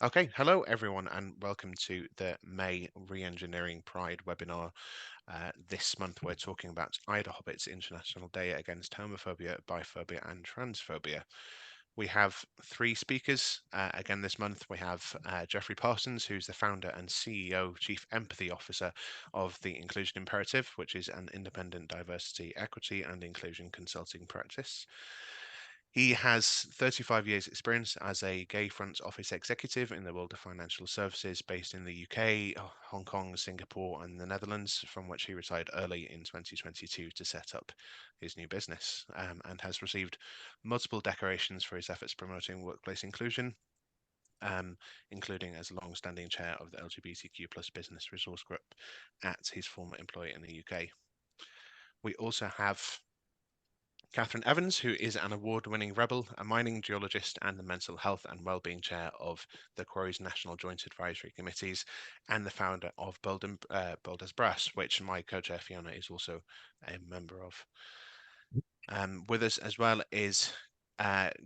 Okay, hello everyone, and welcome to the May Reengineering Pride webinar. This month we're talking about IDAHOBIT's International Day Against Homophobia, Biphobia and Transphobia. We have three speakers again this month. We have Jeffrey Parsons, who's the founder and CEO, Chief Empathy Officer of the Inclusion Imperative, which is an independent diversity, equity and inclusion consulting practice. He has 35 years experience as a gay front office executive in the world of financial services based in the UK, Hong Kong, Singapore and the Netherlands, from which he retired early in 2022 to set up his new business, and has received multiple decorations for his efforts promoting workplace inclusion, including as long-standing chair of the LGBTQ plus business resource group at his former employer in the UK. We also have Catherine Evans, who is an award-winning rebel, a mining geologist, and the Mental Health and Wellbeing Chair of the Quarries National Joint Advisory Committees, and the founder of Bold as Brass, which my co-chair Fiona is also a member of. With us as well is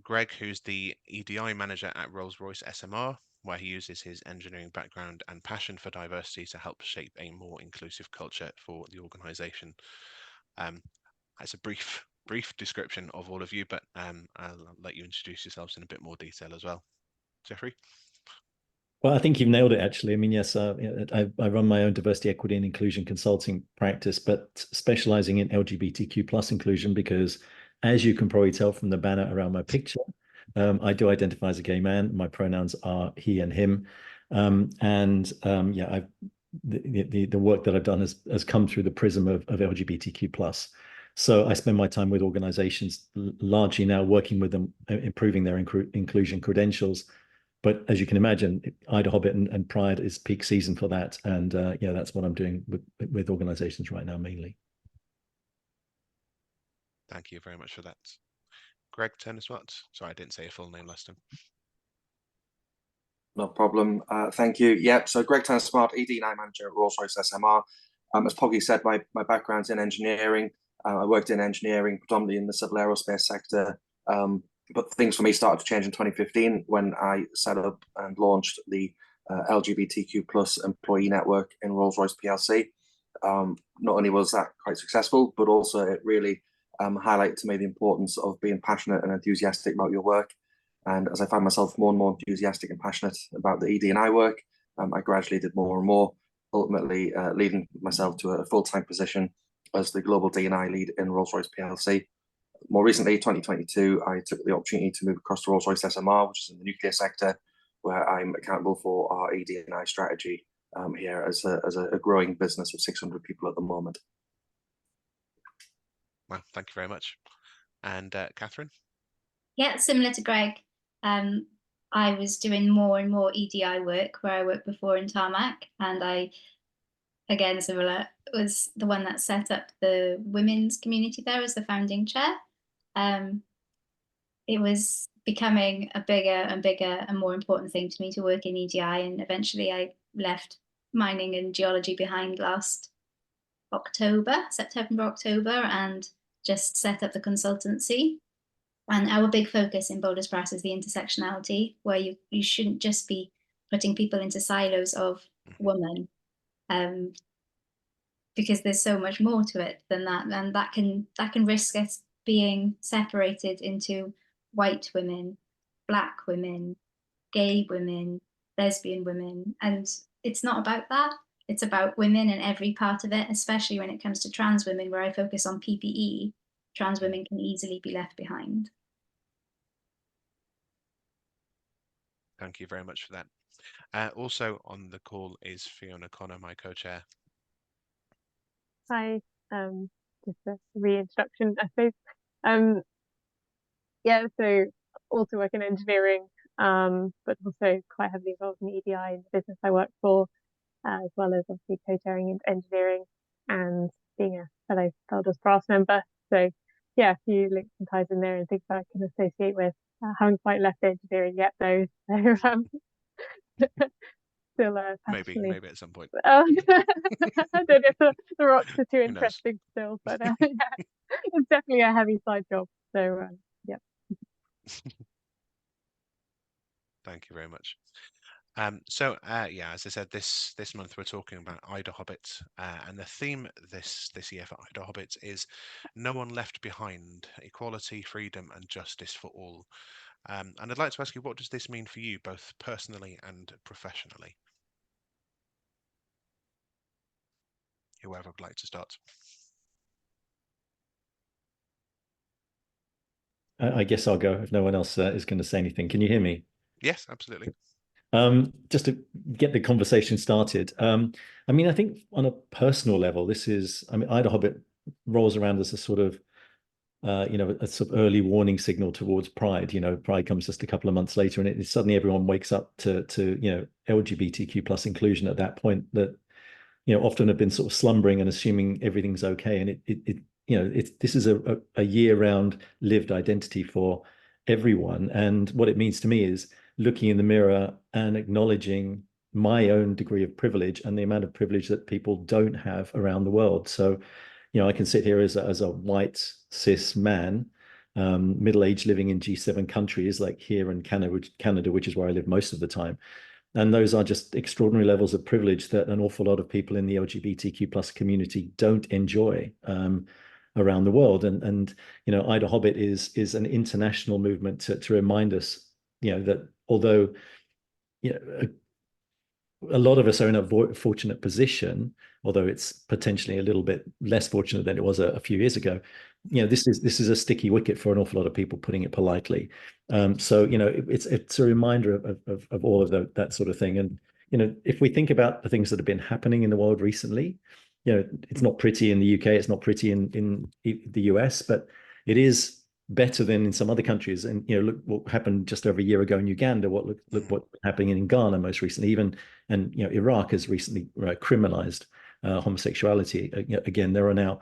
Greg, who's the EDI manager at Rolls-Royce SMR, where he uses his engineering background and passion for diversity to help shape a more inclusive culture for the organisation. That's a brief description of all of you, but I'll let you introduce yourselves in a bit more detail as well. Jeffrey? Well, I think you've nailed it, actually. I mean, yes, I run my own diversity, equity, and inclusion consulting practice, but specializing in LGBTQ plus inclusion because, as you can probably tell from the banner around my picture, I do identify as a gay man. My pronouns are he and him. The work that I've done has come through the prism of LGBTQ plus. So I spend my time with organizations, largely now working with them, improving their inclusion credentials. But as you can imagine, IDAHOBIT and Pride is peak season for that. And that's what I'm doing with organizations right now, mainly. Thank you very much for that. Greg Turner-Smart. Sorry, I didn't say your full name last time. No problem. Thank you. Yeah, so Greg Turner-Smart, ED&I manager at Rolls-Royce SMR. As Poggy said, my background's in engineering. I worked in engineering predominantly in the civil aerospace sector. But things for me started to change in 2015 when I set up and launched the LGBTQ plus employee network in Rolls-Royce PLC. Not only was that quite successful, but also it really highlighted to me the importance of being passionate and enthusiastic about your work. And as I found myself more and more enthusiastic and passionate about the ED&I work, I gradually did more and more, ultimately leading myself to a full-time position as the global D&I lead in Rolls-Royce PLC. More recently, 2022, I took the opportunity to move across to Rolls-Royce SMR, which is in the nuclear sector, where I'm accountable for our ED&I strategy here as a growing business of 600 people at the moment. Well, thank you very much. And Catherine? Yeah, similar to Greg, I was doing more and more EDI work where I worked before in Tarmac, and I, again, similar, was the one that set up the women's community there as the founding chair. It was becoming a bigger and bigger and more important thing to me to work in EDI, and eventually I left mining and geology behind last September, October, and just set up the consultancy. And our big focus in Bold as Brass is the intersectionality, where you shouldn't just be putting people into silos of woman, because there's so much more to it than that, and that can risk us being separated into white women, black women, gay women, lesbian women, and it's not about that. It's about women and every part of it, especially when it comes to trans women, where I focus on PPE. Trans women can easily be left behind. Thank you very much for that. Also on the call is Fiona Connor, my co-chair. Hi, just a reintroduction, I suppose. Yeah, so also work in engineering, but also quite heavily involved in EDI in the business I work for, as well as obviously co-chairing engineering and being a fellow Bold as Brass member. So yeah, a few links and ties in there and things that I can associate with. Haven't quite left engineering yet though, so still maybe at some point. I don't know if the rocks are too interesting still, but yeah, it's definitely a heavy side job. So yeah. Thank you very much. Yeah, as I said, this month we're talking about IDAHOBIT, and the theme this year for IDAHOBIT is "No One Left Behind: Equality, Freedom, and Justice for All." And I'd like to ask you, what does this mean for you, both personally and professionally? Whoever would like to start. I guess I'll go if no one else is going to say anything. Can you hear me? Yes, absolutely. Just to get the conversation started. I mean, I think on a personal level, IDAHOBIT rolls around as a sort of, a sort of early warning signal towards Pride. Pride comes just a couple of months later, and suddenly everyone wakes up to LGBTQ plus inclusion at that point that, often have been sort of slumbering and assuming everything's okay. And this is a year-round lived identity for everyone. And what it means to me is looking in the mirror and acknowledging my own degree of privilege and the amount of privilege that people don't have around the world. So, I can sit here as a white cis man, middle-aged, living in G7 countries like here in Canada, which is where I live most of the time. And those are just extraordinary levels of privilege that an awful lot of people in the LGBTQ plus community don't enjoy around the world. And IDAHOBIT is an international movement to remind us, that although a lot of us are in a fortunate position, although it's potentially a little bit less fortunate than it was a few years ago. This is a sticky wicket for an awful lot of people, putting it politely. So it's a reminder of all of that sort of thing. And if we think about the things that have been happening in the world recently, it's not pretty in the UK, it's not pretty in the US, but it is better than in some other countries. And look what happened just over a year ago in Uganda. Look what's happening in Ghana most recently, even, and Iraq has recently criminalized homosexuality. Again, there are now,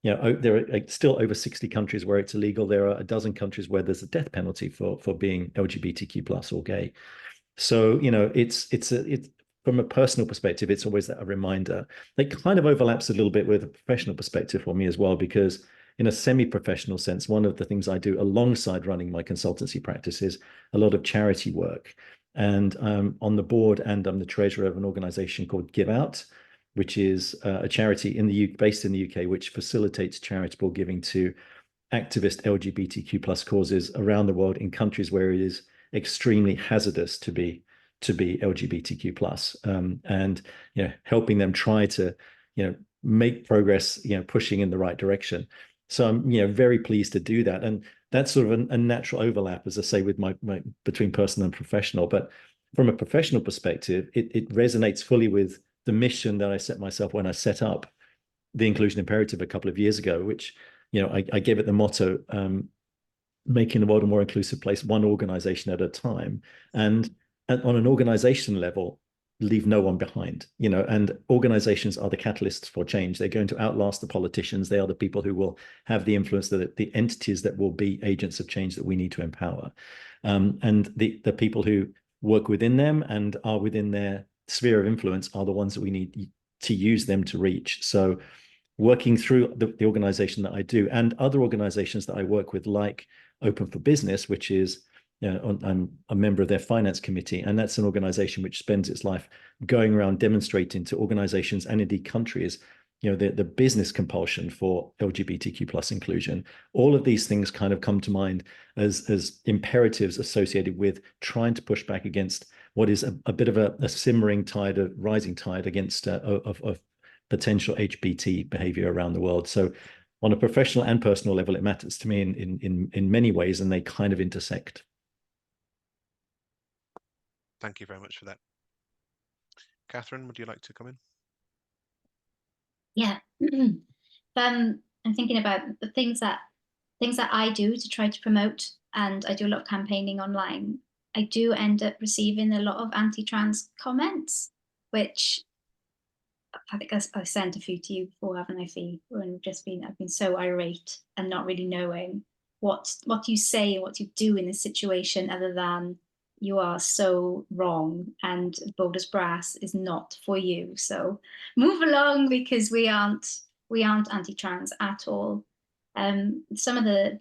there are still over 60 countries where it's illegal. There are a dozen countries where there's a death penalty for being LGBTQ plus or gay. So it's from a personal perspective, it's always a reminder. It kind of overlaps a little bit with a professional perspective for me as well, because in a semi-professional sense, one of the things I do alongside running my consultancy practice is a lot of charity work. And I'm on the board and I'm the treasurer of an organization called Give Out, which is a charity based in the UK, which facilitates charitable giving to activist LGBTQ plus causes around the world in countries where it is extremely hazardous to be LGBTQ plus, and helping them try to make progress, pushing in the right direction. So I'm very pleased to do that, and that's sort of a natural overlap, as I say, with my between personal and professional. But from a professional perspective, it resonates fully with the mission that I set myself when I set up the Inclusion Imperative a couple of years ago, which I gave it the motto, making the world a more inclusive place, one organization at a time. And on an organization level, leave no one behind, and organizations are the catalysts for change. They're going to outlast the politicians. They are the people who will have the influence, the entities that will be agents of change that we need to empower. And the people who work within them and are within their sphere of influence are the ones that we need to use them to reach. So working through the organization that I do and other organizations that I work with, like Open for Business, which is, I'm a member of their finance committee, and that's an organization which spends its life going around demonstrating to organizations and indeed countries, the business compulsion for LGBTQ plus inclusion. All of these things kind of come to mind as imperatives associated with trying to push back against what is a bit of a simmering tide, a rising tide against of potential HBT behavior around the world. So on a professional and personal level, it matters to me in many ways, and they kind of intersect. Thank you very much for that. Catherine, would you like to come in? Yeah. I'm thinking about the things that I do to try to promote, and I do a lot of campaigning online. I do end up receiving a lot of anti-trans comments, which I think I sent a few to you before, haven't I, Fee? When I've been so irate and not really knowing what you say and what you do in this situation, other than you are so wrong and Boulder's Brass is not for you. So move along, because we aren't anti-trans at all. Some of the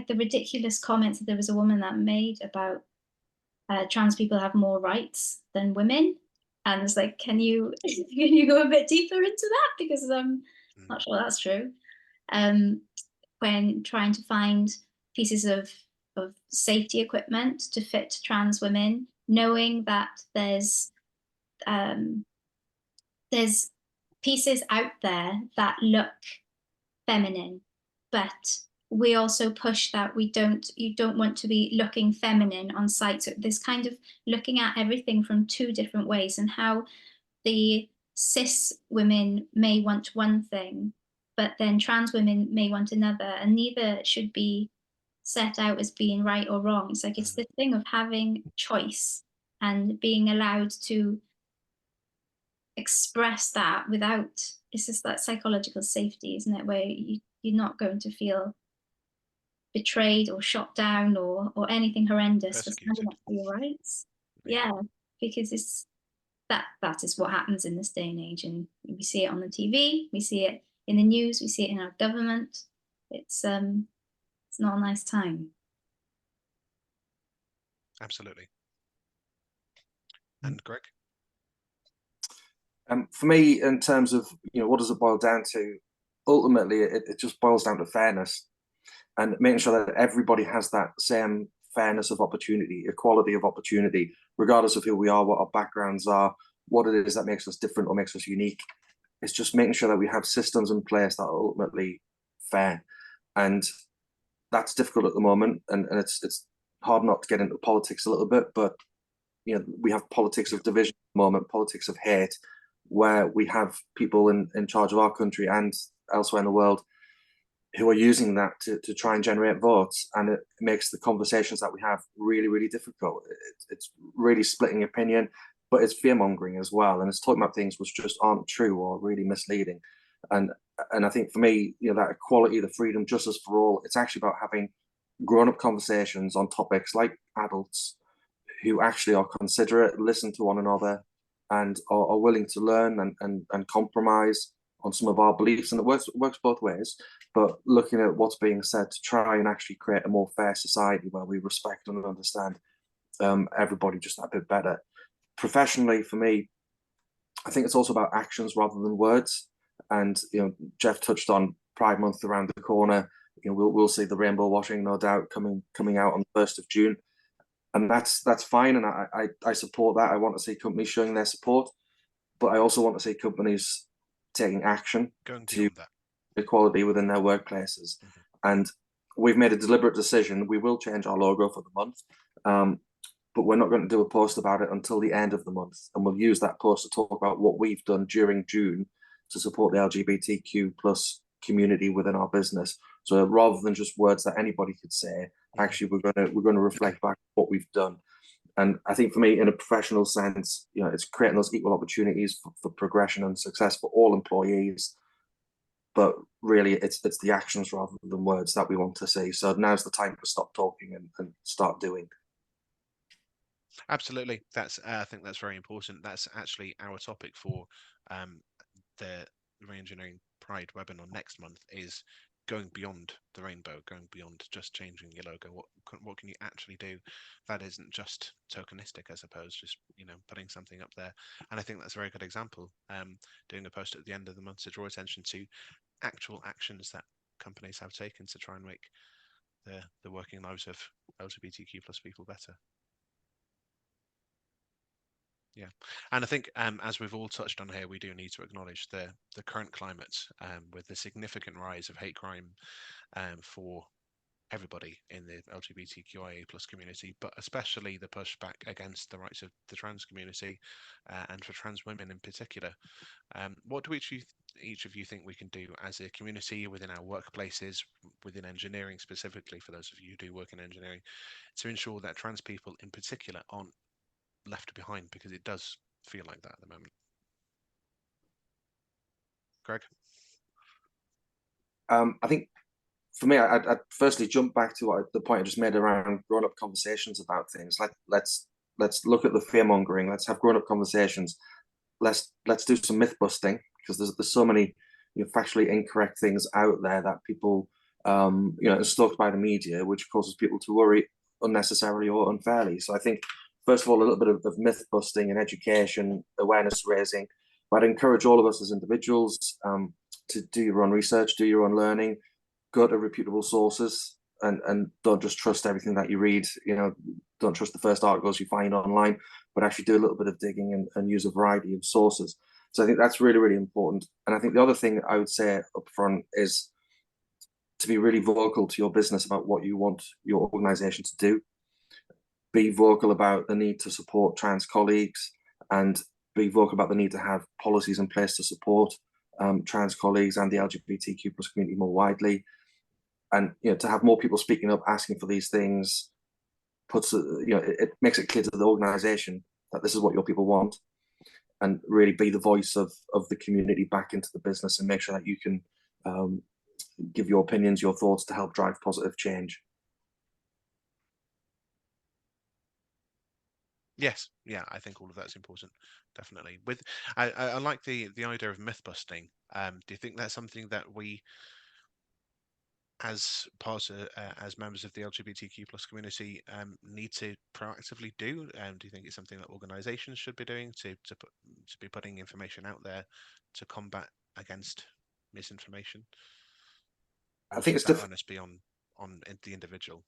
ridiculous comments that there was a woman that made about trans people have more rights than women. And it's like, can you go a bit deeper into that? Because I'm not sure that's true. When trying to find pieces of safety equipment to fit trans women, knowing that there's pieces out there that look feminine, but we also push that you don't want to be looking feminine on site. So this kind of looking at everything from two different ways, and how the cis women may want one thing, but then trans women may want another, and neither should be set out as being right or wrong. It's like, it's the thing of having choice and being allowed to express that without, it's just that psychological safety, isn't it, where you're not going to feel betrayed or shot down or anything horrendous for standing up for your rights. Yeah, because it's that is what happens in this day and age, and we see it on the TV, we see it in the news, we see it in our government. It's not a nice time. Absolutely. And Greg? For me, in terms of, what does it boil down to? Ultimately, it just boils down to fairness and making sure that everybody has that same fairness of opportunity, equality of opportunity, regardless of who we are, what our backgrounds are, what it is that makes us different or makes us unique. It's just making sure that we have systems in place that are ultimately fair. And that's difficult at the moment. And it's hard not to get into politics a little bit, but we have politics of division at the moment, politics of hate, where we have people in charge of our country and elsewhere in the world who are using that to try and generate votes. And it makes the conversations that we have really, really difficult. It's really splitting opinion, but it's fear-mongering as well. And it's talking about things which just aren't true or really misleading. And I think for me, that equality, the freedom, justice for all, it's actually about having grown-up conversations on topics like adults who actually are considerate, listen to one another, and are willing to learn and compromise on some of our beliefs. And it works both ways, but looking at what's being said to try and actually create a more fair society where we respect and understand everybody just that bit better. Professionally, for me, I think it's also about actions rather than words. And Jeff touched on Pride Month around the corner. We'll see the rainbow washing, no doubt, coming out on the 1st of June. And that's fine, and I support that. I want to see companies showing their support, but I also want to see companies taking action to equality within their workplaces. And we've made a deliberate decision. We will change our logo for the month, but we're not going to do a post about it until the end of the month. And we'll use that post to talk about what we've done during June to support the LGBTQ plus community within our business. So rather than just words that anybody could say, actually we're going to reflect back what we've done. And I think for me, in a professional sense, it's creating those equal opportunities for progression and success for all employees. But really, it's the actions rather than words that we want to see. So now's the time to stop talking and start doing. Absolutely. I think that's very important. That's actually our topic for the Reengineering Pride webinar next month, is going beyond the rainbow, going beyond just changing your logo. What can you actually do that isn't just tokenistic, I suppose, just putting something up there. And I think that's a very good example, doing a post at the end of the month to draw attention to actual actions that companies have taken to try and make the working lives of LGBTQ plus people better. Yeah, and I think as we've all touched on here, we do need to acknowledge the current climate with the significant rise of hate crime for everybody in the LGBTQIA plus community, but especially the pushback against the rights of the trans community and for trans women in particular. What do each of you think we can do as a community within our workplaces, within engineering specifically, for those of you who do work in engineering, to ensure that trans people in particular aren't left behind, because it does feel like that at the moment? Greg? I think for me, I'd firstly jump back to the point I just made around grown-up conversations about things. Let's look at the fear-mongering. Let's have grown-up conversations. Let's do some myth busting, because there's so many factually incorrect things out there that people are stoked by the media, which causes people to worry unnecessarily or unfairly. So I think first of all, a little bit of myth busting and education, awareness raising. But I'd encourage all of us as individuals to do your own research, do your own learning, go to reputable sources, and don't just trust everything that you read. You know, don't trust the first articles you find online, but actually do a little bit of digging and use a variety of sources. So I think that's really, really important. And I think the other thing I would say up front is to be really vocal to your business about what you want your organization to do. Be vocal about the need to support trans colleagues, and be vocal about the need to have policies in place to support trans colleagues and the LGBTQ plus community more widely. And to have more people speaking up, asking for these things, puts it makes it clear to the organization that this is what your people want, and really be the voice of the community back into the business, and make sure that you can give your opinions, your thoughts to help drive positive change. Yes, yeah, I think all of that's important, definitely. I like the idea of myth busting. Do you think that's something that we, as as members of the LGBTQ plus community, need to proactively do? Do you think it's something that organisations should be doing to be putting information out there to combat against misinformation? Or I think should it's that onus be on the individual?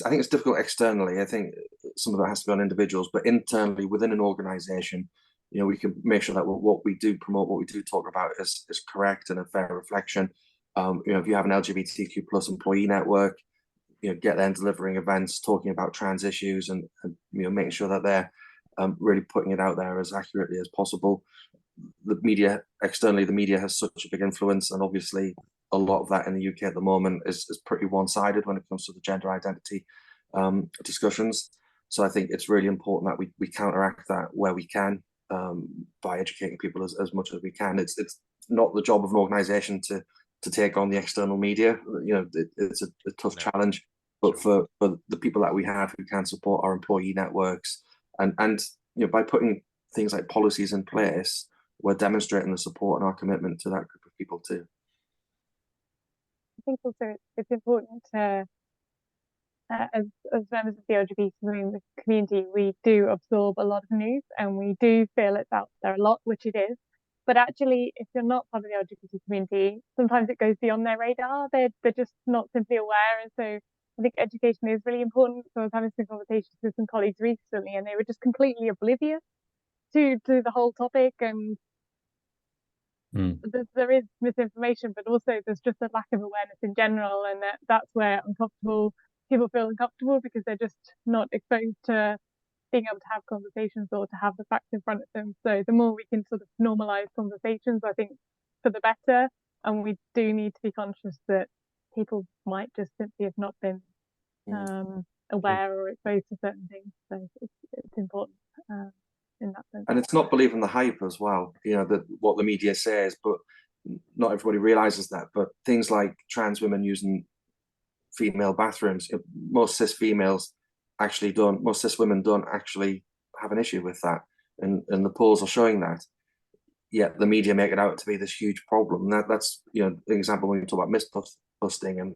I think it's difficult externally. I think some of that has to be on individuals, but internally within an organization, we can make sure that what we do promote, what we do talk about is correct and a fair reflection. If you have an LGBTQ plus employee network, get them delivering events, talking about trans issues, and making sure that they're really putting it out there as accurately as possible. The media externally, the media has such a big influence, and obviously a lot of that in the UK at the moment is pretty one-sided when it comes to the gender identity discussions. So I think it's really important that we counteract that where we can, by educating people as much as we can. It's not the job of an organisation to take on the external media. It's a tough challenge, but for the people that we have who can support our employee networks, and by putting things like policies in place, we're demonstrating the support and our commitment to that group of people too. I think also it's important to, as members of the LGBT community, we do absorb a lot of news, and we do feel it's out there a lot, which it is. But actually, if you're not part of the LGBT community, sometimes it goes beyond their radar. They're just not simply aware. And so I think education is really important. So I was having some conversations with some colleagues recently, and they were just completely oblivious to the whole topic. And there is misinformation, but also there's just a lack of awareness in general, and that's where people feel uncomfortable because they're just not exposed to being able to have conversations or to have the facts in front of them. So the more we can sort of normalize conversations, I think, for the better. And we do need to be conscious that people might just simply have not been aware or exposed to certain things. So it's important in that sense. And it's not believing the hype as well, that what the media says, but not everybody realizes that. But things like trans women using female bathrooms, most cis women don't actually have an issue with that, and the polls are showing that. Yet the media make it out to be this huge problem. That's an example when you talk about myth busting and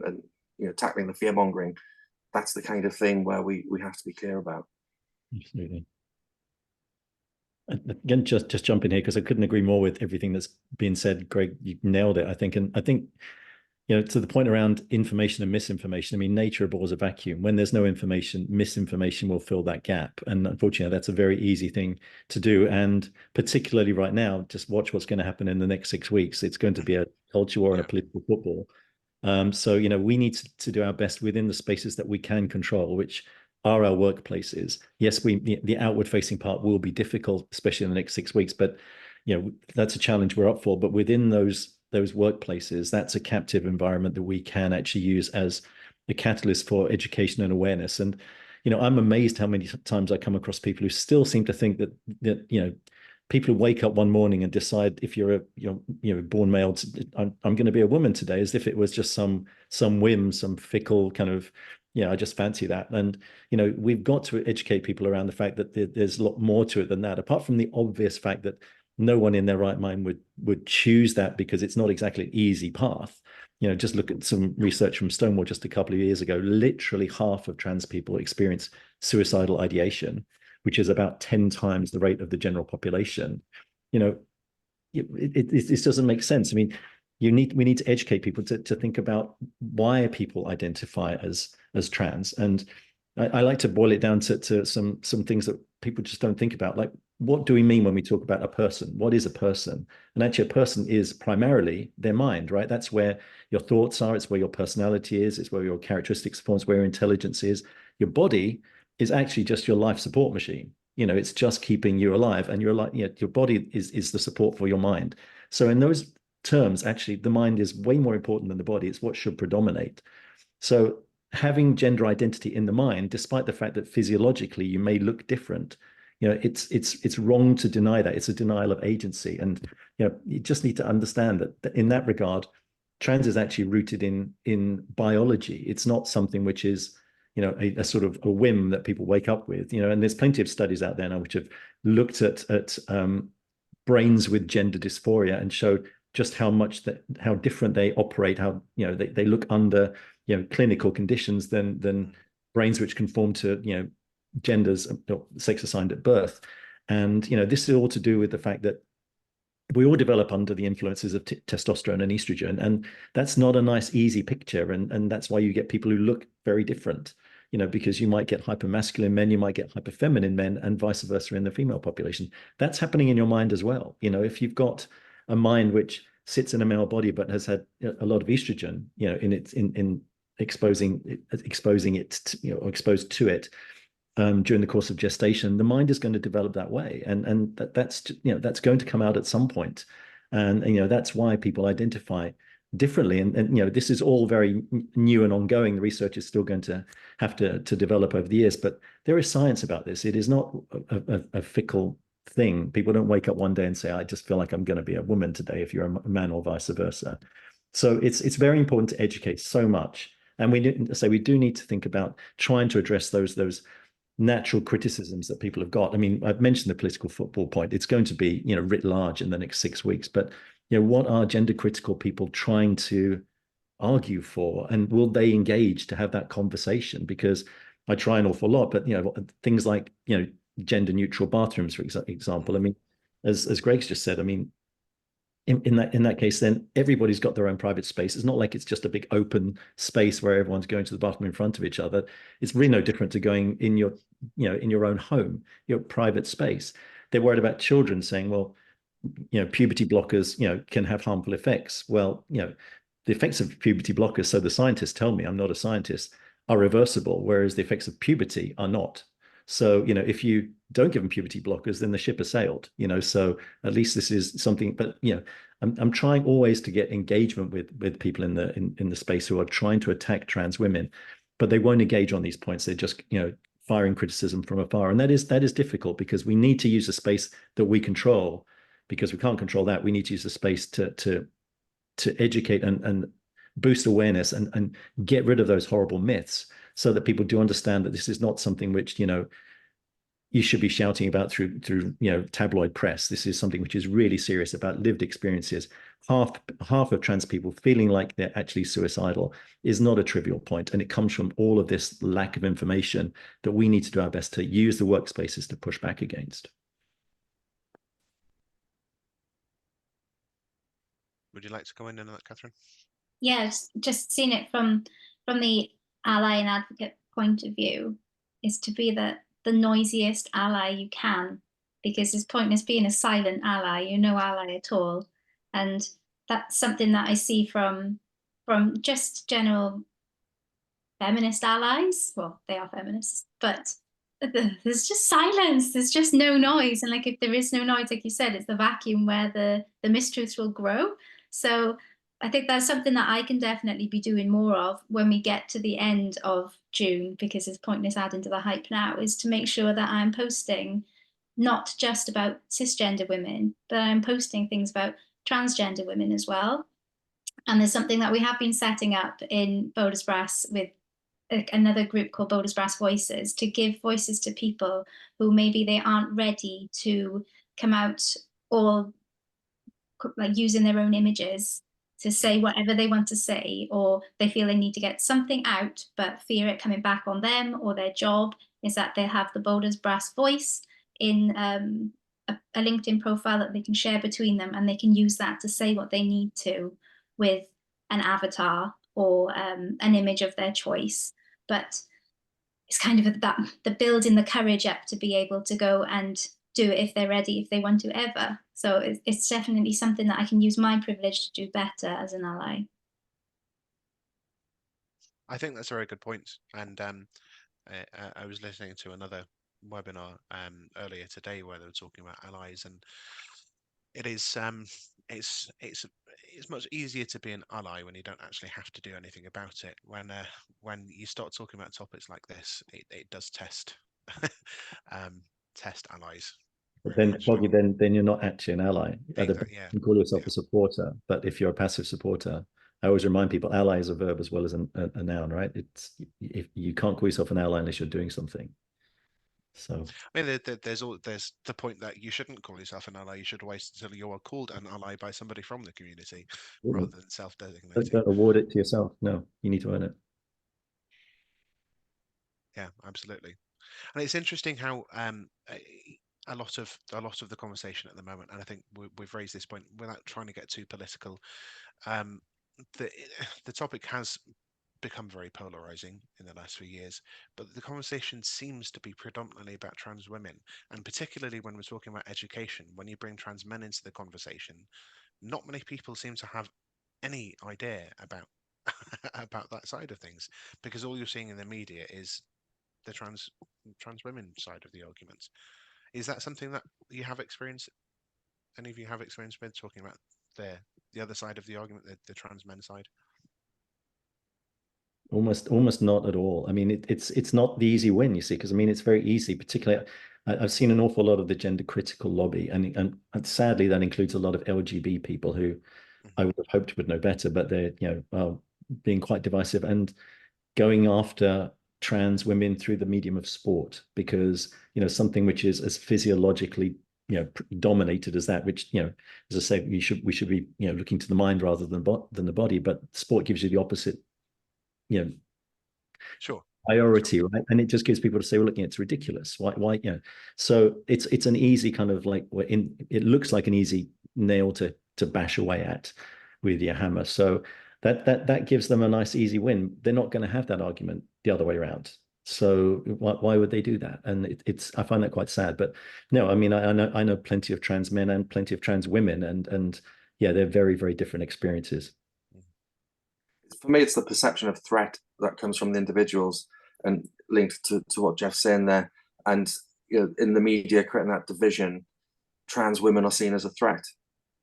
tackling the fear mongering. That's the kind of thing where we have to be clear about. Absolutely. Again, just jump in here because I couldn't agree more with everything that's been said. Greg, you nailed it, I think. And I think, to the point around information and misinformation, I mean, nature abhors a vacuum. When there's no information, misinformation will fill that gap. And unfortunately, that's a very easy thing to do. And particularly right now, just watch what's going to happen in the next 6 weeks. It's going to be a culture war and a political football. So, we need to do our best within the spaces that we can control, which are our workplaces. Yes, the outward facing part will be difficult, especially in the next 6 weeks, but that's a challenge we're up for. But within those workplaces, that's a captive environment that we can actually use as a catalyst for education and awareness. And I'm amazed how many times I come across people who still seem to think that people who wake up one morning and decide, if you're a born male, I'm going to be a woman today, as if it was just some whim, some fickle kind of, I just fancy that. And we've got to educate people around the fact that there's a lot more to it than that, apart from the obvious fact that no one in their right mind would choose that, because it's not exactly an easy path. just look at some research from Stonewall just a couple of years ago. Literally half of trans people experience suicidal ideation, which is about 10 times the rate of the general population. It doesn't make sense. I mean, we need to educate people to think about why people identify as trans. And I like to boil it down to some things that people just don't think about, like, what do we mean when we talk about a person? What is a person? And actually, a person is primarily their mind, right? That's where your thoughts are. It's where your personality is. It's where your characteristics form. It's where your intelligence is. Your body is actually just your life support machine. It's just keeping you alive, and your body is the support for your mind. So in those terms, actually, the mind is way more important than the body. It's what should predominate. So having gender identity in the mind, despite the fact that physiologically you may look different, it's wrong to deny that. It's a denial of agency. And you just need to understand that in that regard, trans is actually rooted in biology. It's not something which is a sort of a whim that people wake up with. And there's plenty of studies out there now which have looked at brains with gender dysphoria and showed just how different they operate, how they look under clinical conditions than brains which conform to genders or sex assigned at birth. And this is all to do with the fact that we all develop under the influences of testosterone and estrogen, and that's not a nice, easy picture. And that's why you get people who look very different, because you might get hypermasculine men, you might get hyperfeminine men, and vice versa in the female population. That's happening in your mind as well. If you've got a mind which sits in a male body but has had a lot of estrogen, in exposing it, or exposed to it during the course of gestation, the mind is going to develop that way, and that's going to come out at some point. And that's why people identify differently. And this is all very new and ongoing. The research is still going to have to develop over the years, but there is science about this. It is not a fickle thing. People don't wake up one day and say, I just feel like I'm going to be a woman today, if you're a man, or vice versa. So it's very important to educate so much. And we do need to think about trying to address those natural criticisms that people have got. I mean, I've mentioned the political football point. It's going to be, writ large in the next 6 weeks. But, what are gender critical people trying to argue for? And will they engage to have that conversation? Because I try an awful lot, but, things like, gender neutral bathrooms, for example. I mean, as Greg's just said, I mean, in that case, then everybody's got their own private space. It's not like it's just a big open space where everyone's going to the bathroom in front of each other. It's really no different to going in your own home, your private space. They're worried about children saying, well, puberty blockers, can have harmful effects. Well, the effects of puberty blockers, so the scientists tell me, I'm not a scientist, are reversible, whereas the effects of puberty are not. So, if you don't give them puberty blockers, then the ship has sailed, so at least this is something. But, I'm trying always to get engagement with people in the space who are trying to attack trans women, but they won't engage on these points. They're just, firing criticism from afar. And that is difficult, because we need to use a space that we control, because we can't control that. We need to use the space to educate and boost awareness and get rid of those horrible myths, so that people do understand that this is not something which, you should be shouting about through tabloid press. This is something which is really serious, about lived experiences. Half of trans people feeling like they're actually suicidal is not a trivial point, and it comes from all of this lack of information that we need to do our best to use the workspaces to push back against. Would you like to go in on that, Catherine? Yes, just seeing it from the ally and advocate point of view, is to be the noisiest ally you can, because there's pointless being a silent ally. You're no ally at all. And that's something that I see from just general feminist allies. Well, they are feminists, but there's just silence. There's just no noise. And like, if there is no noise, like you said, it's the vacuum where the mistruths will grow. So I think that's something that I can definitely be doing more of when we get to the end of June, because it's pointless adding to the hype now, is to make sure that I'm posting not just about cisgender women, but I'm posting things about transgender women as well. And there's something that we have been setting up in Boulders Brass with another group called Boulders Brass Voices, to give voices to people who maybe they aren't ready to come out, or like using their own images. to say whatever they want to say, or they feel they need to get something out but fear it coming back on them or their job, is that they have the Boulders Brass voice in a LinkedIn profile that they can share between them, and they can use that to say what they need to with an avatar or an image of their choice. But it's kind of that the building the courage up to be able to go and do it if they're ready, if they want to ever. So it's definitely something that I can use my privilege to do better as an ally. I think that's a very good point. And I was listening to another webinar earlier today where they were talking about allies, and it is it's much easier to be an ally when you don't actually have to do anything about it. When you start talking about topics like this, it does test test allies. But then, Foggy, then you're not actually an ally. Yeah. You can call yourself a supporter, but if you're a passive supporter, I always remind people, ally is a verb as well as a noun, right? It's if you can't call yourself an ally unless you're doing something. So I mean, there's the point that you shouldn't call yourself an ally. You should wait until you are called an ally by somebody from the community, rather than self-designating. don't award it to yourself. No, you need to earn it. Yeah, absolutely. And it's interesting how a lot of the conversation at the moment, and I think we've raised this point without trying to get too political. The topic has become very polarizing in the last few years, but the conversation seems to be predominantly about trans women, and particularly when we're talking about education, when you bring trans men into the conversation, not many people seem to have any idea about about that side of things, because all you're seeing in the media is the trans women side of the argument. Is that something that you have experienced? Any of you have experience with talking about the other side of the argument, the trans men side? Almost not at all. I mean, it's not the easy win, you see, because I mean, it's very easy. Particularly, I've seen an awful lot of the gender critical lobby, and sadly, that includes a lot of LGBT people who I would have hoped would know better, but they're being quite divisive and going after trans women through the medium of sport, because something which is as physiologically dominated as that, which as I say, we should be looking to the mind rather than the body, but sport gives you the opposite sure priority, right? And it just gives people to say, well, look, it's ridiculous. Why so it's an easy kind of like, it looks like an easy nail to bash away at with your hammer. So that gives them a nice easy win. They're not going to have that argument the other way around. So why would they do that? And I find that quite sad. But no, I mean, I know plenty of trans men and plenty of trans women, and yeah, they're very, very different experiences. For me, it's the perception of threat that comes from the individuals, and linked to what Jeff's saying there. And in the media, creating that division, trans women are seen as a threat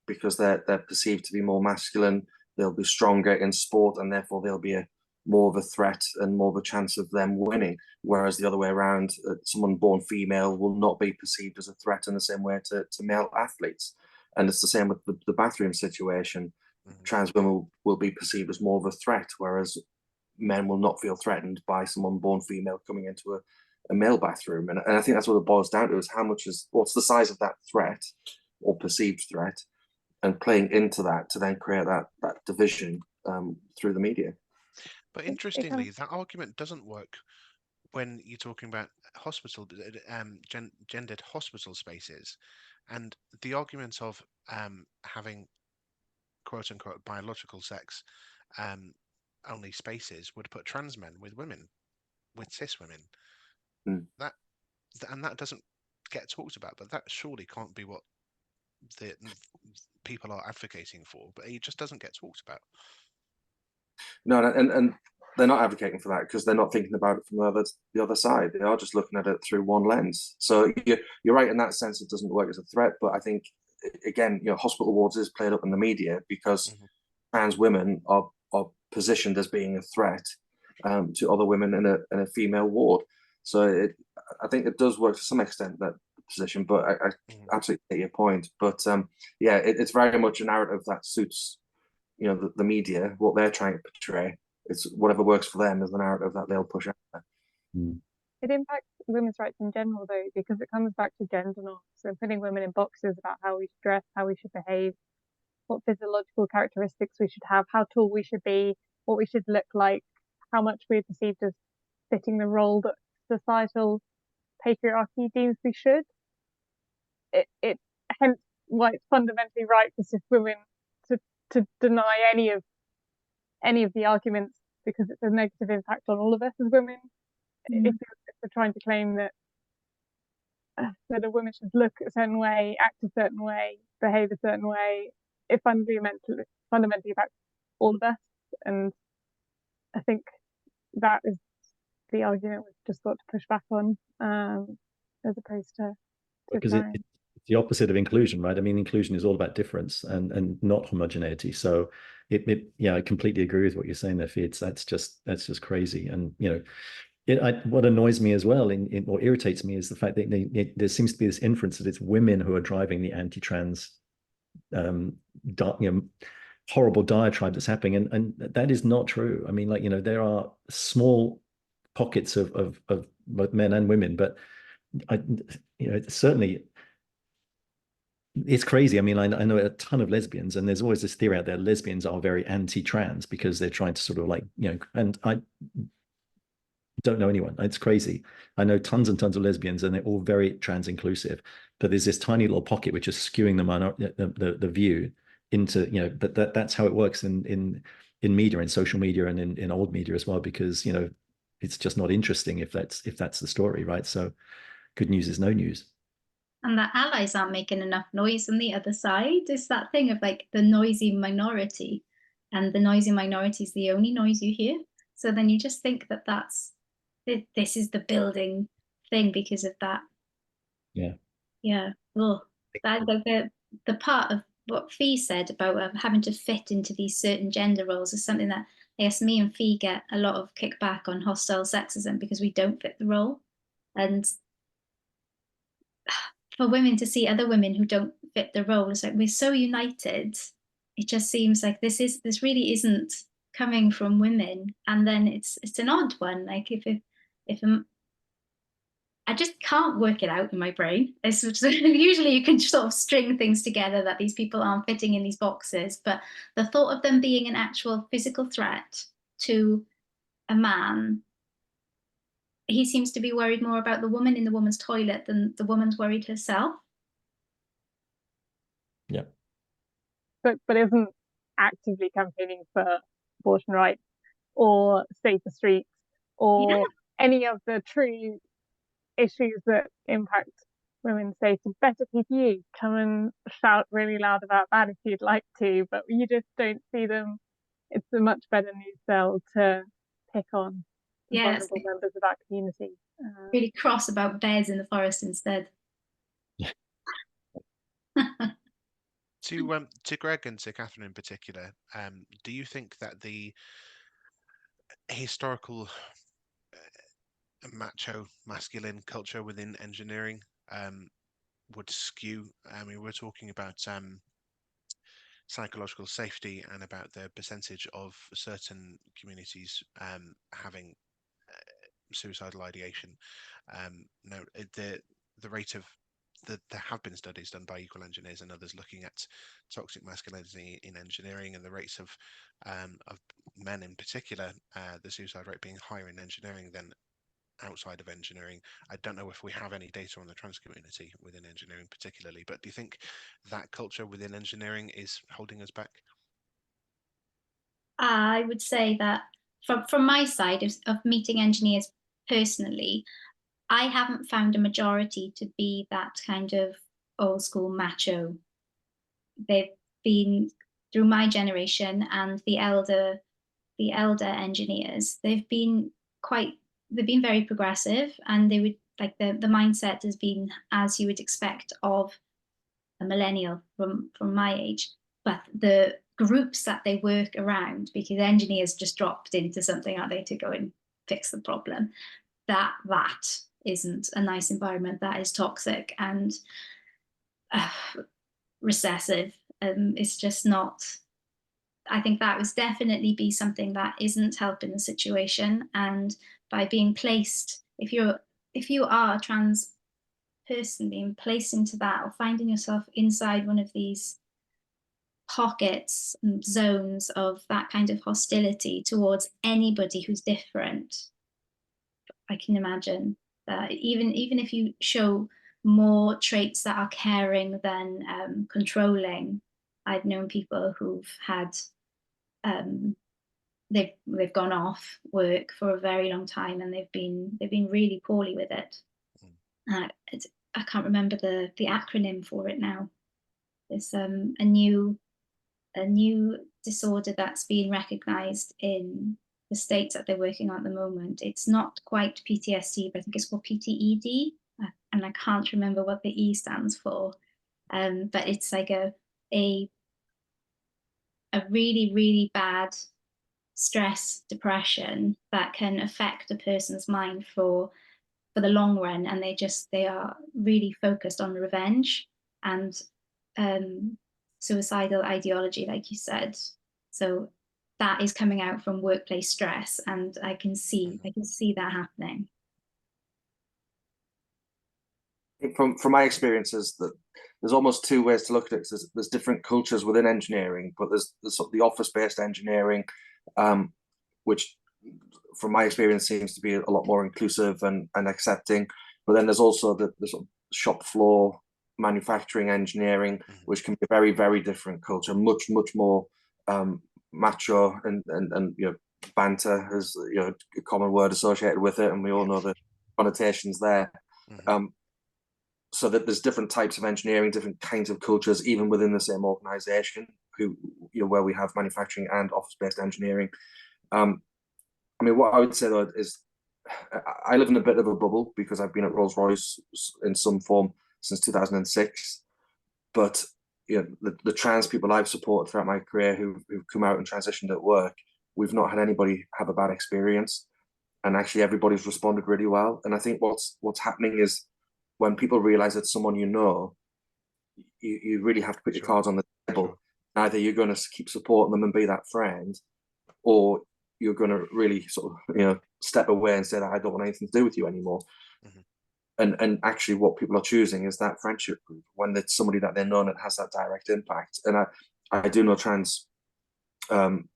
because they're perceived to be more masculine. They'll be stronger in sport, and therefore they'll be more of a threat and more of a chance of them winning. Whereas the other way around, someone born female will not be perceived as a threat in the same way to male athletes. And it's the same with the bathroom situation. Trans women will be perceived as more of a threat, whereas men will not feel threatened by someone born female coming into a male bathroom. And I think that's what it boils down to, is what's the size of that threat or perceived threat, and playing into that to then create that division through the media. But interestingly, that argument doesn't work when you're talking about gendered hospital spaces, and the argument of having quote unquote biological sex only spaces would put trans men with women, with cis women. That doesn't get talked about, but that surely can't be what the people are advocating for, but it just doesn't get talked about. No, and they're not advocating for that because they're not thinking about it from the other side. They are just looking at it through one lens. So you're right in that sense. It doesn't work as a threat, but I think again, hospital wards is played up in the media because trans women are positioned as being a threat to other women in a female ward. So I think it does work to some extent, that position, but I absolutely get your point. But yeah, it's very much a narrative that suits the media, what they're trying to portray. It's whatever works for them is the narrative that they'll push out there. It impacts women's rights in general, though, because it comes back to gender norms. So putting women in boxes about how we should dress, how we should behave, what physiological characteristics we should have, how tall we should be, what we should look like, how much we're perceived as fitting the role that societal patriarchy deems we should. It hence why it's fundamentally right for cis women to deny any of the arguments, because it's a negative impact on all of us as women. If you're trying to claim that a woman should look a certain way, act a certain way, behave a certain way, it fundamentally affects all of us. And I think that is the argument we've just got to push back on, as opposed to because it's the opposite of inclusion, right? I mean, inclusion is all about difference and not homogeneity. So yeah, I completely agree with what you're saying there, Fee. That's just crazy. And what annoys me as well, or irritates me, is the fact that there seems to be this inference that it's women who are driving the anti-trans, horrible diatribe that's happening, and that is not true. I mean, there are small pockets of both men and women, but certainly it's crazy. I mean, I know a ton of lesbians, and there's always this theory out there: lesbians are very anti-trans because they're trying to sort of and I don't know anyone. It's crazy. I know tons and tons of lesbians, and they're all very trans inclusive. But there's this tiny little pocket which is skewing the view into, but that's how it works in media, in social media, and in old media as well, because it's just not interesting if that's the story, right? So good news is no news. And the allies aren't making enough noise on the other side. It's that thing of like the noisy minority, and the noisy minority is the only noise you hear. So then you just think that this is the building thing because of that. Yeah. Well, the part of what Fee said about having to fit into these certain gender roles is something that I guess me and Fee get a lot of kickback on hostile sexism, because we don't fit the role. And for women to see other women who don't fit the role, it's like we're so united. It just seems like this really isn't coming from women, and then it's an odd one. Like if I just can't work it out in my brain. It's usually you can sort of string things together that these people aren't fitting in these boxes, but the thought of them being an actual physical threat to a man, he seems to be worried more about the woman in the woman's toilet than the woman's worried herself. Yeah. But isn't actively campaigning for abortion rights or safer streets or any of the true issues that impact women's safety? Better PPE, come and shout really loud about that if you'd like to, but you just don't see them. It's a much better news cell to pick on the vulnerable members of our community. Really cross about bears in the forest instead. To Greg and to Catherine in particular, do you think that the historical macho masculine culture within engineering would skew? I mean, we're talking about psychological safety and about the percentage of certain communities having suicidal ideation. No, the rate of there have been studies done by Equal Engineers and others looking at toxic masculinity in engineering, and the rates of men in particular, the suicide rate being higher in engineering than outside of engineering. I don't know if we have any data on the trans community within engineering particularly, but do you think that culture within engineering is holding us back? I would say that from my side of meeting engineers personally, I haven't found a majority to be that kind of old school macho. They've been, through my generation and the elder engineers, they've been very progressive, and they would like the mindset has been as you would expect of a millennial from my age. But the groups that they work around, because engineers just dropped into something, are they, to go and fix the problem, that isn't a nice environment. That is toxic and recessive. It's just not. I think that would definitely be something that isn't helping the situation. And by being placed, if you are a trans person, being placed into that, or finding yourself inside one of these pockets and zones of that kind of hostility towards anybody who's different. I can imagine that even if you show more traits that are caring than controlling, I've known people who've had they've gone off work for a very long time, and they've been really poorly with it. I can't remember the acronym for it now. It's a new disorder that's being recognised in the states that they're working on at the moment. It's not quite PTSD, but I think it's called PTED, and I can't remember what the E stands for. But it's like a really, really bad stress, depression that can affect a person's mind for the long run, and they are really focused on revenge and suicidal ideology, like you said. So that is coming out from workplace stress, and I can see that happening. From my experiences, that there's almost two ways to look at it. There's different cultures within engineering, but there's sort of the office-based engineering, which from my experience seems to be a lot more inclusive and accepting. But then there's also the sort of shop floor manufacturing engineering, which can be a very, very different culture, much more macho and banter is a common word associated with it, and we all know the connotations there. So that there's different types of engineering, different kinds of cultures, even within the same organization, where we have manufacturing and office-based engineering. I mean, what I would say though is I live in a bit of a bubble because I've been at Rolls-Royce in some form since 2006. But the trans people I've supported throughout my career who've come out and transitioned at work, we've not had anybody have a bad experience, and actually everybody's responded really well. And I think what's happening is when people realize it's someone you really have to put your cards on the table. Either you're going to keep supporting them and be that friend, or you're going to really sort of step away and say that I don't want anything to do with you anymore. And actually what people are choosing is that friendship group when it's somebody that they know that has that direct impact. And I do know trans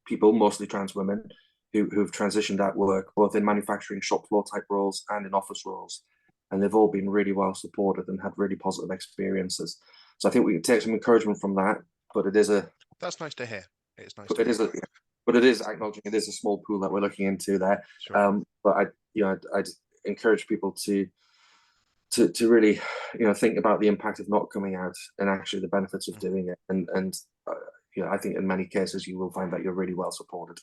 people, mostly trans women, who've transitioned at work, both in manufacturing shop floor type roles and in office roles. And they've all been really well supported and had really positive experiences. So I think we can take some encouragement from that, but it is that's nice to hear. It's nice. But it is acknowledging it is a small pool that we're looking into there. But I'd encourage people to really think about the impact of not coming out and actually the benefits of doing it. And I think in many cases you will find that you're really well supported.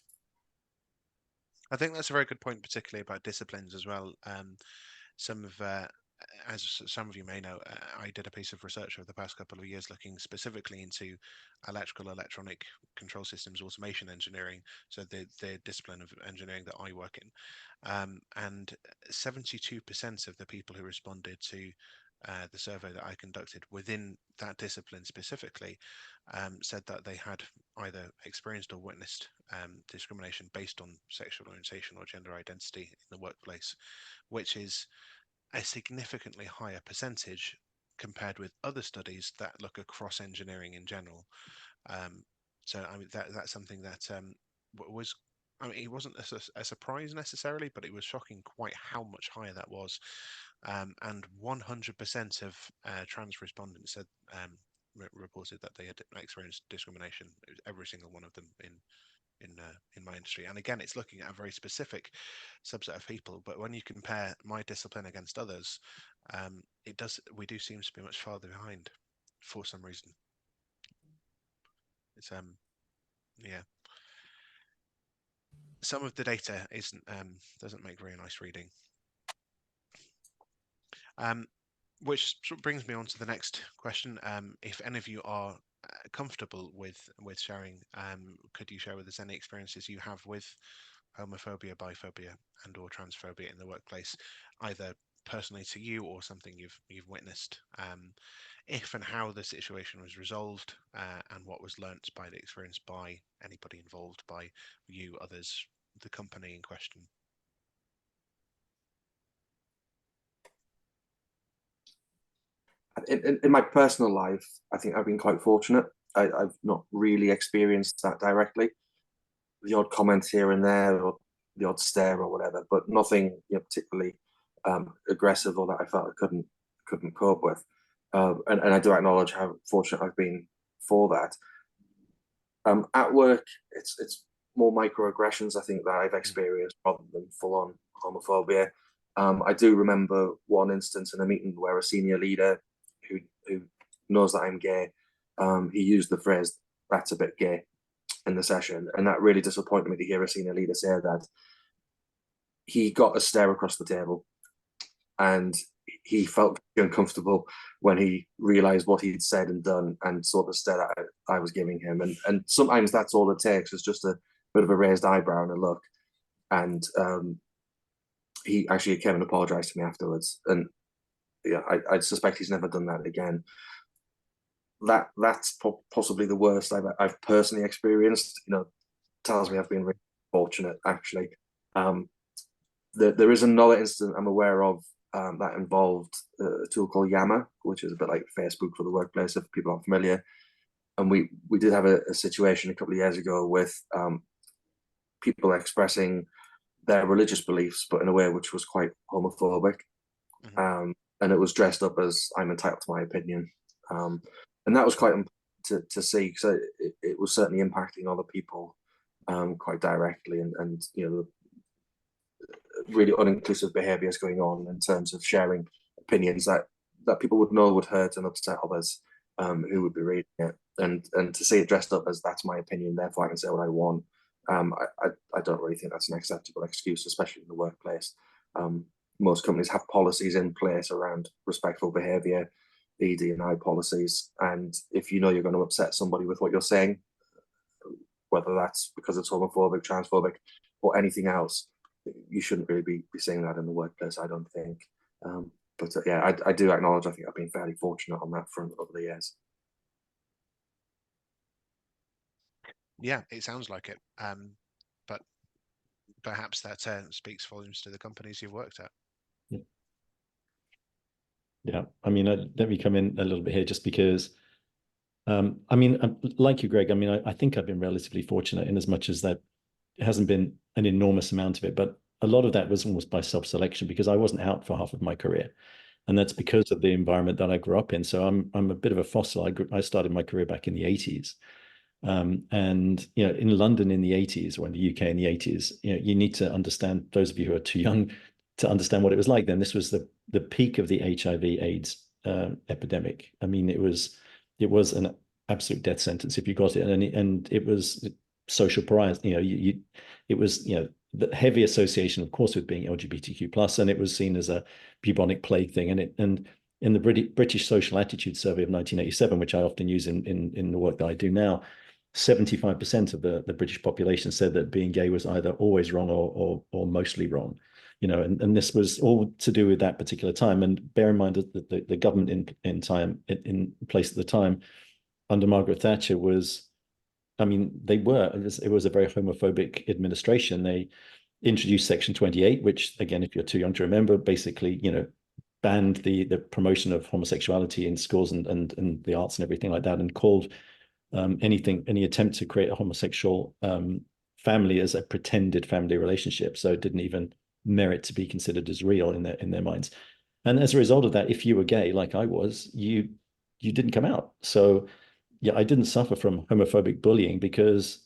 I think that's a very good point, particularly about disciplines as well. As some of you may know, I did a piece of research over the past couple of years looking specifically into electronic control systems automation engineering, so the discipline of engineering that I work in. And 72% of the people who responded to the survey that I conducted within that discipline specifically said that they had either experienced or witnessed discrimination based on sexual orientation or gender identity in the workplace, which is a significantly higher percentage compared with other studies that look across engineering in general. So I mean that's something that was, I mean, it wasn't a surprise necessarily, but it was shocking quite how much higher that was. And 100% of trans respondents said reported that they had experienced discrimination. It was every single one of them in my industry. And again, it's looking at a very specific subset of people. But when you compare my discipline against others, we do seem to be much farther behind for some reason. It's yeah. Some of the data doesn't make very nice reading. Which sort of brings me on to the next question. If any of you are comfortable with sharing, could you share with us any experiences you have with homophobia, biphobia, and/or transphobia in the workplace, either personally to you or something you've witnessed? If and how the situation was resolved, and what was learnt by the experience by anybody involved, by you, others, the company in question. In my personal life, I think I've been quite fortunate. I've not really experienced that directly. The odd comment here and there, or the odd stare or whatever, but nothing, you know, particularly aggressive or that I felt I couldn't cope with. And I do acknowledge how fortunate I've been for that. At work, it's more microaggressions, I think, that I've experienced rather than full-on homophobia. I do remember one instance in a meeting where a senior leader who knows that I'm gay, he used the phrase, "That's a bit gay," in the session, and that really disappointed me to hear a senior leader say that. He got a stare across the table, and he felt uncomfortable when he realized what he'd said and done, and saw the stare that I was giving him. And sometimes that's all it takes, is just a bit of a raised eyebrow and a look. And he actually came and apologized to me afterwards. And yeah, I suspect he's never done that again. That's possibly the worst I've personally experienced. You know, tells me I've been really fortunate, actually. There is another incident I'm aware of that involved a tool called Yammer, which is a bit like Facebook for the workplace, if people aren't familiar. And we did have a situation a couple of years ago with people expressing their religious beliefs, but in a way which was quite homophobic. And it was dressed up as, "I'm entitled to my opinion." And that was quite important to see, because it was certainly impacting other people quite directly, and you know, really uninclusive behaviours going on in terms of sharing opinions that people would know would hurt and upset others who would be reading it, and to see it dressed up as, "That's my opinion, therefore I can say what I want." I don't really think that's an acceptable excuse, especially in the workplace. Most companies have policies in place around respectful behaviour, ED&I policies, and if you know you're going to upset somebody with what you're saying, whether that's because it's homophobic, transphobic, or anything else, you shouldn't really be saying that in the workplace, I don't think. But yeah, I do acknowledge, I think I've been fairly fortunate on that front over the years. Yeah, it sounds like it. But perhaps that speaks volumes to the companies you've worked at. Yeah, I mean, let me come in a little bit here, just because, I mean, like you, Greg, I mean, I think I've been relatively fortunate in as much as that it hasn't been an enormous amount of it, but a lot of that was almost by self-selection, because I wasn't out for half of my career. And that's because of the environment that I grew up in. So I'm a bit of a fossil. I started my career back in the 80s. And you know, in London in the 80s, or in the UK in the 80s, you know, you need to understand, those of you who are too young to understand what it was like then. This was the peak of the HIV/AIDS epidemic. I mean, it was an absolute death sentence if you got it, and it was social pariah. You know, it was, you know, the heavy association, of course, with being LGBTQ plus, and it was seen as a bubonic plague thing. And in the British Social Attitude Survey of 1987, which I often use in the work that I do now, 75% of the British population said that being gay was either always wrong or mostly wrong. You know, and this was all to do with that particular time. And bear in mind that the government in place at the time under Margaret Thatcher was, I mean, it was a very homophobic administration. They introduced Section 28, which, again, if you're too young to remember, basically, you know, banned the promotion of homosexuality in schools and the arts and everything like that, and called any attempt to create a homosexual family as a pretended family relationship. So it didn't even merit to be considered as real in their minds. And as a result of that, if you were gay, like I was, you didn't come out. So yeah, I didn't suffer from homophobic bullying because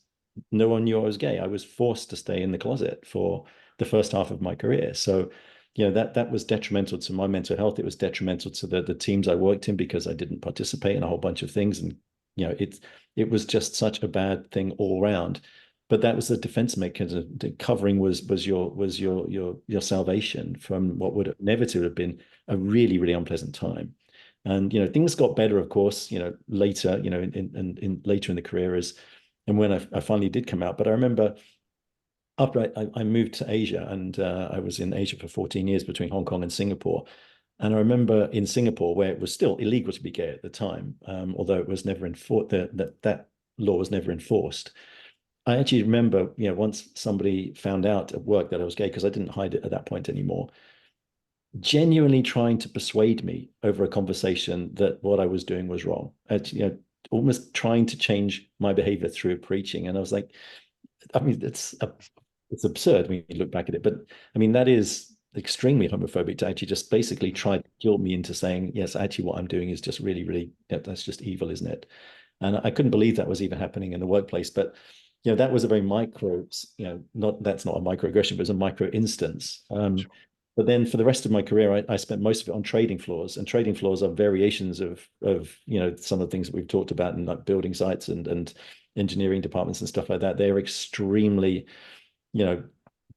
no one knew I was gay. I was forced to stay in the closet for the first half of my career. So, you know, that was detrimental to my mental health. It was detrimental to the teams I worked in, because I didn't participate in a whole bunch of things. And, you know, it was just such a bad thing all around. But that was the defense mechanism. The covering was your salvation from what would inevitably have been a really, really unpleasant time. And, you know, things got better, of course, you know, later, you know, in later in the career, and when I finally did come out. But I remember after I moved to Asia, and I was in Asia for 14 years between Hong Kong and Singapore. And I remember in Singapore, where it was still illegal to be gay at the time, although it was never enforced, that law was never enforced. I actually remember, you know, once somebody found out at work that I was gay, because I didn't hide it at that point anymore, genuinely trying to persuade me over a conversation that what I was doing was wrong. You know, almost trying to change my behavior through preaching. And I was like, I mean, it's absurd when you look back at it, but I mean, that is extremely homophobic to actually just basically try to guilt me into saying, yes, actually what I'm doing is just really, really, that's just evil, isn't it? And I couldn't believe that was even happening in the workplace. But that was a very micro, that's not a microaggression, but it was a micro instance. Sure. But then for the rest of my career, I spent most of it on trading floors, and trading floors are variations of some of the things that we've talked about in like building sites and engineering departments and stuff like that. They're extremely,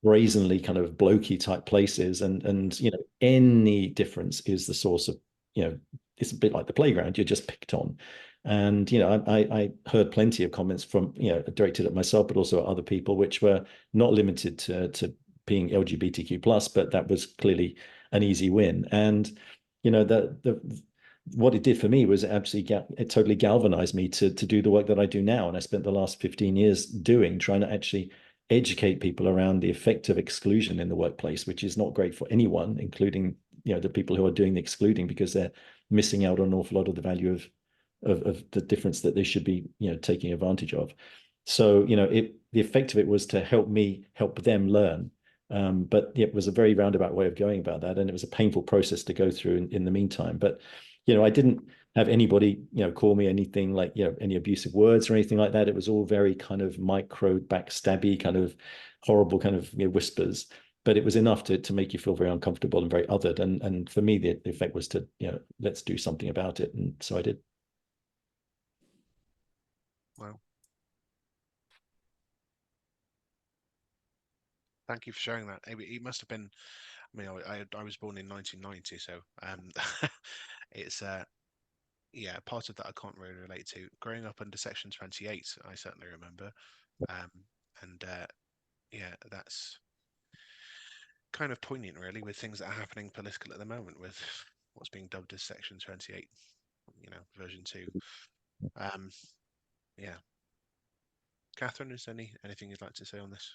brazenly kind of blokey type places, and any difference is the source of, it's a bit like the playground. You're just picked on. And I heard plenty of comments from directed at myself, but also at other people, which were not limited to being LGBTQ plus, but that was clearly an easy win. And the what it did for me was it totally galvanized me to do the work that I do now. And I spent the last 15 years trying to actually educate people around the effect of exclusion in the workplace, which is not great for anyone, including the people who are doing the excluding, because they're missing out on an awful lot of the value of the difference that they should be taking advantage of. So the effect of it was to help me help them learn, but it was a very roundabout way of going about that, and it was a painful process to go through in the meantime. But I didn't have anybody call me anything like any abusive words or anything like that. It was all very kind of micro backstabby kind of horrible kind of whispers, but it was enough to make you feel very uncomfortable and very othered. And for me, the effect was to let's do something about it, and so I did. Wow. Thank you for sharing that. It must have been, I mean, I was born in 1990, so it's yeah, part of that I can't really relate to. Growing up under Section 28, I certainly remember, and yeah, that's kind of poignant, really, with things that are happening political at the moment, with what's being dubbed as Section 28, version 2. Yeah. Catherine, is there anything you'd like to say on this?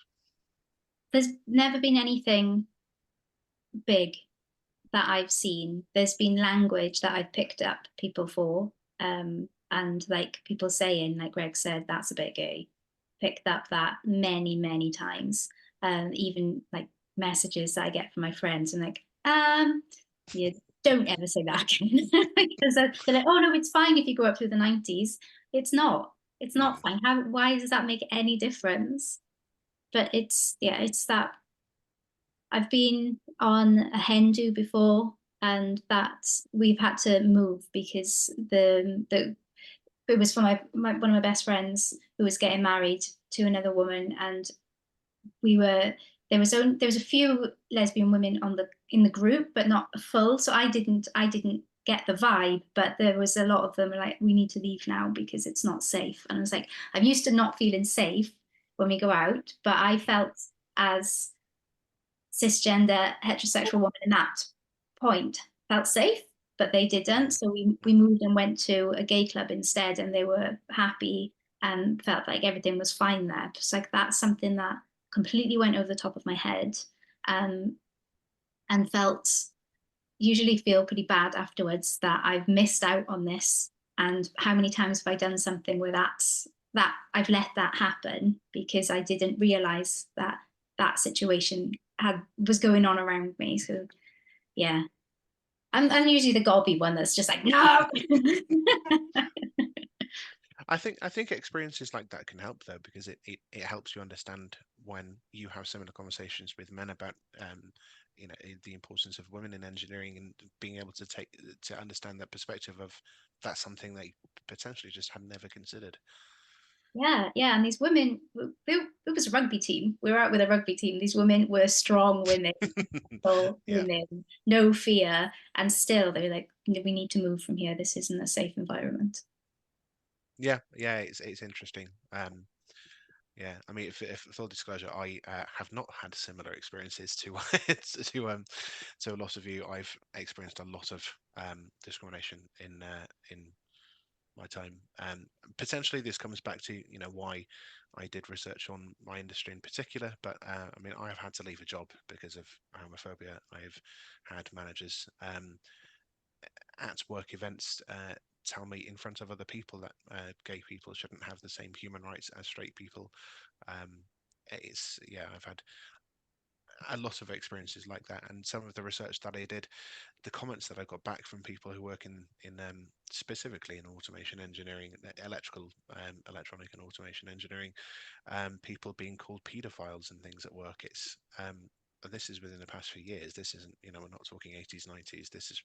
There's never been anything big that I've seen. There's been language that I've picked up people for, and like people saying, like Greg said, that's a bit gay. Picked up that many, many times. Even like messages that I get from my friends, and like, you don't ever say that again. Because they're like, oh no, it's fine if you grow up through the 90s. It's not. It's not fine. Why does that make any difference? But it's that I've been on a hen do before, and that we've had to move because it was for one of my best friends who was getting married to another woman, and there was a few lesbian women in the group, but not full. So I didn't get the vibe, but there was a lot of them like, we need to leave now because it's not safe. And I was like, I'm used to not feeling safe when we go out, but I felt as cisgender heterosexual woman in that point felt safe, but they didn't. So we moved and went to a gay club instead, and they were happy and felt like everything was fine there. Just like that's something that completely went over the top of my head, and usually feel pretty bad afterwards that I've missed out on this. And how many times have I done something where that I've let that happen because I didn't realize that situation was going on around me. So yeah, I'm usually the gobby one that's just like, no. I think experiences like that can help, though, because it helps you understand when you have similar conversations with men about the importance of women in engineering, and being able to understand that perspective of that's something they potentially just had never considered. Yeah, and these women, it was a rugby team. We were out with a rugby team. These women were strong women, Yeah. women, no fear, and still they're like, we need to move from here. This isn't a safe environment. Yeah, it's interesting. Yeah, I mean, if full disclosure, I have not had similar experiences to to a lot of you. I've experienced a lot of discrimination in my time. Potentially this comes back to why I did research on my industry in particular, but I mean, I've had to leave a job because of homophobia. I've had managers at work events tell me in front of other people that gay people shouldn't have the same human rights as straight people. I've had a lot of experiences like that, and some of the research that I did, the comments that I got back from people who work in specifically in automation engineering, electronic and automation engineering, people being called paedophiles and things at work. It's this is within the past few years. This isn't, we're not talking 80s, 90s. This is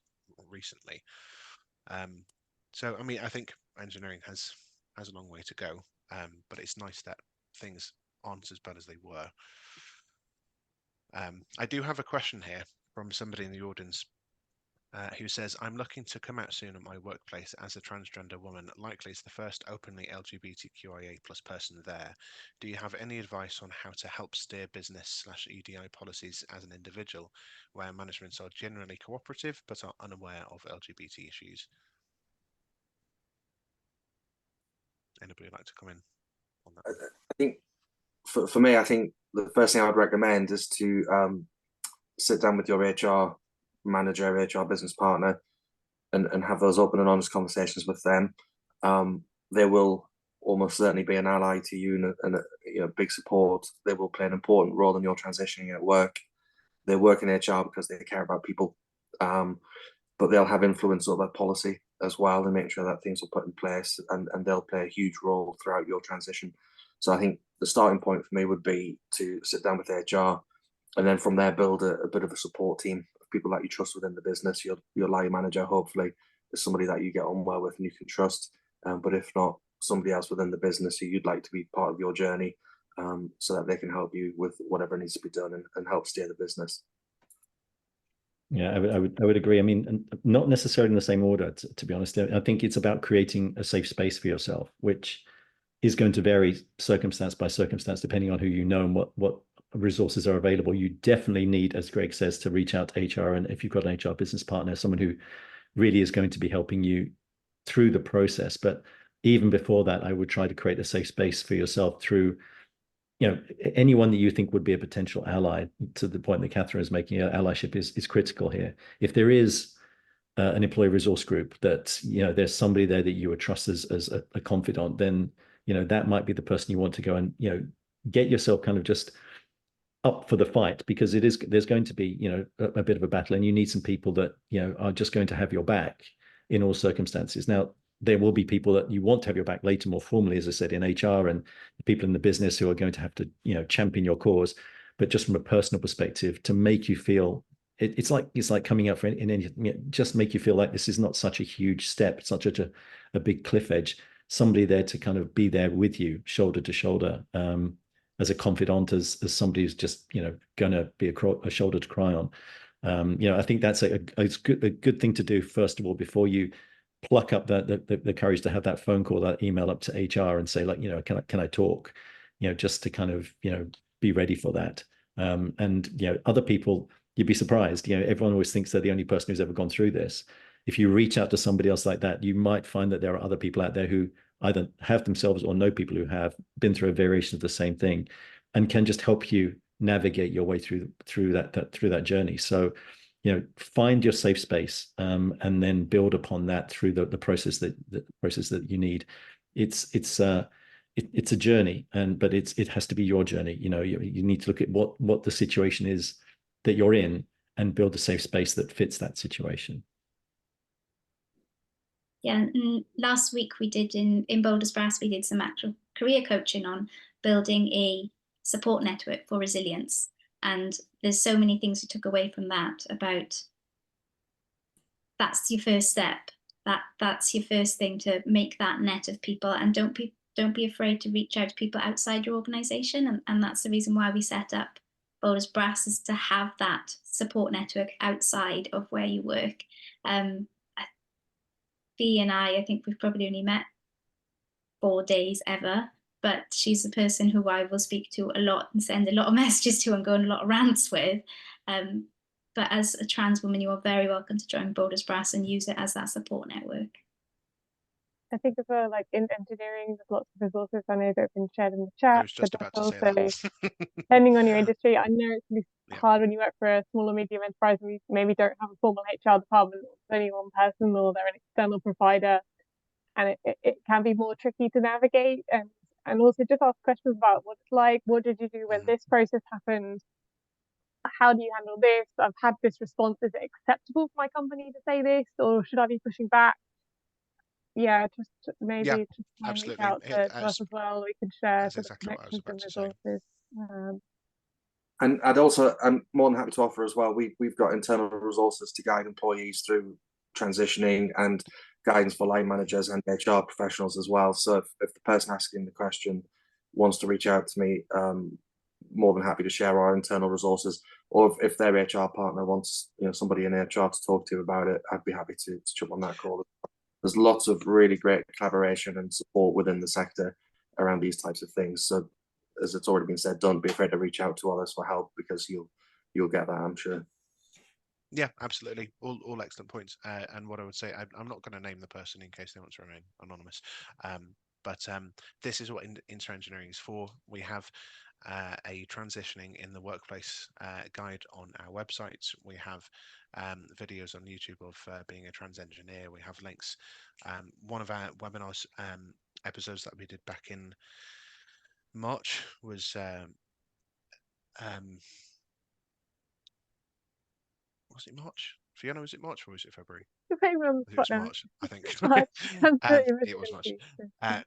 recently. So I mean, I think engineering has a long way to go, but it's nice that things aren't as bad as they were. I do have a question here from somebody in the audience who says, I'm looking to come out soon at my workplace as a transgender woman, likely as the first openly LGBTQIA+ person there. Do you have any advice on how to help steer business/EDI policies as an individual, where managements are generally cooperative but are unaware of LGBT issues? Anybody like to come in on that? I think for me, I think the first thing I would recommend is to sit down with your HR manager, HR business partner, and have those open and honest conversations with them. They will almost certainly be an ally to you and a big support. They will play an important role in your transitioning at work. They work in HR because they care about people, but they'll have influence over policy as well and make sure that things are put in place, and they'll play a huge role throughout your transition. So I think the starting point for me would be to sit down with HR, and then from there build a bit of a support team of people that you trust within the business. Your line manager hopefully is somebody that you get on well with and you can trust, but if not, somebody else within the business who you'd like to be part of your journey, so that they can help you with whatever needs to be done and help steer the business. Yeah, I would agree. I mean, not necessarily in the same order, to be honest. I think it's about creating a safe space for yourself, which is going to vary circumstance by circumstance, depending on who you know and what resources are available. You definitely need, as Greg says, to reach out to HR. And if you've got an HR business partner, someone who really is going to be helping you through the process. But even before that, I would try to create a safe space for yourself through, anyone that you think would be a potential ally. To the point that Catherine is making, allyship is critical here. If there is an employee resource group that, there's somebody there that you would trust as a confidant, then, that might be the person you want to go and, get yourself kind of just up for the fight, because there's going to be, a bit of a battle, and you need some people that, are just going to have your back in all circumstances. Now, there will be people that you want to have your back later, more formally, as I said, in HR, and people in the business who are going to have to, champion your cause. But just from a personal perspective, to make you feel, it's like coming out in any, just make you feel like this is not such a huge step. It's not such a big cliff edge. Somebody there to kind of be there with you, shoulder to shoulder, as a confidant, as somebody who's just, going to be a shoulder to cry on. I think that's a good thing to do, first of all, before you pluck up the courage to have that phone call, that email up to HR and say, like, can I talk, just to kind of, be ready for that. And, other people, you'd be surprised, everyone always thinks they're the only person who's ever gone through this. If you reach out to somebody else like that, you might find that there are other people out there who either have themselves or know people who have been through a variation of the same thing, and can just help you navigate your way through that journey. So, find your safe space, and then build upon that through the process that you need. It's a journey, but it has to be your journey. You need to look at what the situation is that you're in, and build a safe space that fits that situation. Yeah, and last week we did in Boulders Brass, we did some actual career coaching on building a support network for resilience. And there's so many things we took away from that about that's your first step. That's your first thing, to make that net of people, and don't be afraid to reach out to people outside your organization. And that's the reason why we set up Boulders Brass, is to have that support network outside of where you work. Fee and I think we've probably only met 4 days ever, but she's a person who I will speak to a lot and send a lot of messages to and go on a lot of rants with. But as a trans woman, you are very welcome to join Boulders Brass and use it as that support network. I think as well, like in engineering, there's lots of resources. I know that have been shared in the chat. I was just about to say that. Depending on your industry, I know it can be hard when you work for a small or medium enterprise and you maybe don't have a formal HR department, or only one person, or they're an external provider. and it can be more tricky to navigate, and also just ask questions about what it's like, what did you do when this process happened, how do you handle this, I've had this response, is it acceptable for my company to say this, or should I be pushing back? Yeah, just maybe Yeah, just try and reach absolutely. out to us as well. We can share That's sort of exactly what I was connections about and to say. resources. And I'm more than happy to offer as well. We've got internal resources to guide employees through transitioning, and guidance for line managers and HR professionals as well. So if the person asking the question wants to reach out to me, more than happy to share our internal resources. Or if their HR partner wants, somebody in HR to talk to about it, I'd be happy to jump on that call. There's lots of really great collaboration and support within the sector around these types of things. So as it's already been said, don't be afraid to reach out to others for help, because you'll get that, I'm sure. Yeah, absolutely. All excellent points. And what I would say, I'm not going to name the person in case they want to remain anonymous. But this is what Inter Engineering is for. We have a transitioning in the workplace guide on our website. We have videos on YouTube of being a trans engineer. We have links. One of our webinars episodes that we did back in March was was it March? Fiona, was it March or was it February? Maybe on the It spot was now. March, I think. It was March.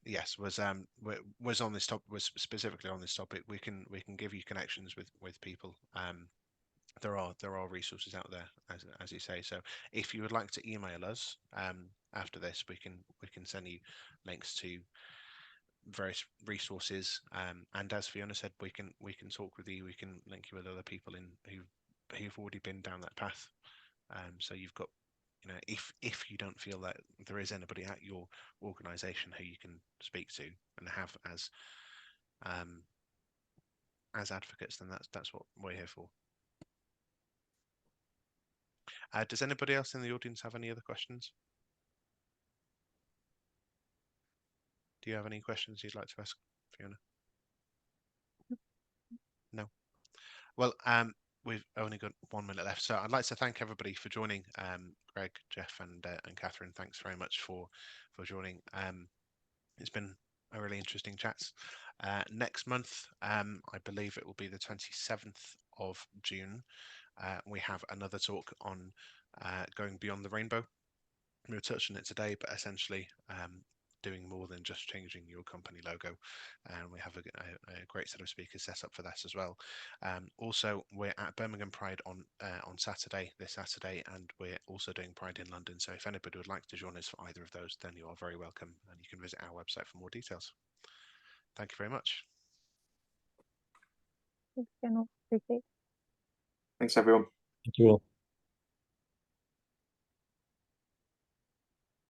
Yes, was on this topic. Was specifically on this topic. We can give you connections with people. There are resources out there, as you say. So if you would like to email us after this, we can send you links to various resources. And as Fiona said, we can talk with you. We can link you with other people who've already been down that path. So you've got, if you don't feel that there is anybody at your organisation who you can speak to and have as advocates, then that's what we're here for. Does anybody else in the audience have any other questions? Do you have any questions you'd like to ask, Fiona? No. Well, we've only got 1 minute left, so I'd like to thank everybody for joining. Greg, Jeff, and Catherine, thanks very much for joining. It's been a really interesting chat. Next month, I believe it will be the 27th of June. We have another talk on going beyond the rainbow. We were touching it today, but essentially doing more than just changing your company logo, and we have a great set of speakers set up for that as well. Also, we're at Birmingham Pride on Saturday, this Saturday, and we're also doing Pride in London. So if anybody would like to join us for either of those, then you are very welcome, and you can visit our website for more details. Thank you very much. Thanks, appreciate it. Thanks, everyone. Thank you all.